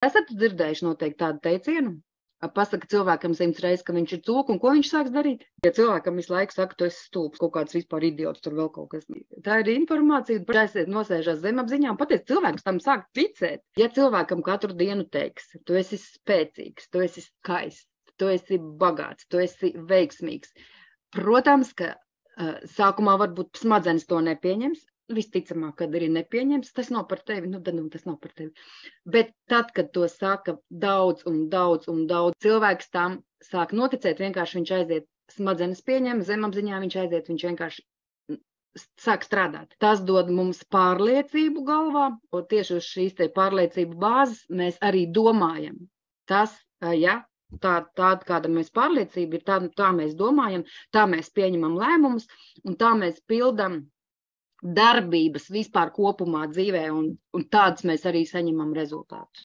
Esat dzirdējuši noteikti tādu teicienu? Pasaka cilvēkam 100 reizes, ka viņš ir cūka, un ko viņš sāks darīt? Ja cilvēkam visu laiku saka, tu esi stulbs, kaut kāds vispār idiots, tur vēl kaut kas. Tā ir informācija, par aiziet nosēžās zemapziņā, un patiesi cilvēks tam sāk ticēt. Ja cilvēkam katru dienu teiks, tu esi spēcīgs, tu esi skaists, tu esi bagāts, tu esi veiksmīgs. Protams, ka sākumā varbūt smadzenes to nepieņems, visticamāk, kad arī nepieņems, tas nav par tevi, tad tas nav par tevi. Bet tad, kad to saka daudz un daudz un daudz, cilvēks tam sāk noticēt, vienkārši viņš aiziet, smadzenes pieņem, zemapziņā viņš aiziet, viņš vienkārši sāk strādāt. Tas dod mums pārliecību galvā, un tieši uz šīs te pārliecību bāzes mēs arī domājam. Tas, ja, tāda kāda mēs pārliecība ir, tā mēs domājam, tā mēs pieņemam lēmumus, un tā mēs pildam darbības vispār kopumā dzīvē, un tādas mēs arī saņemam rezultātus.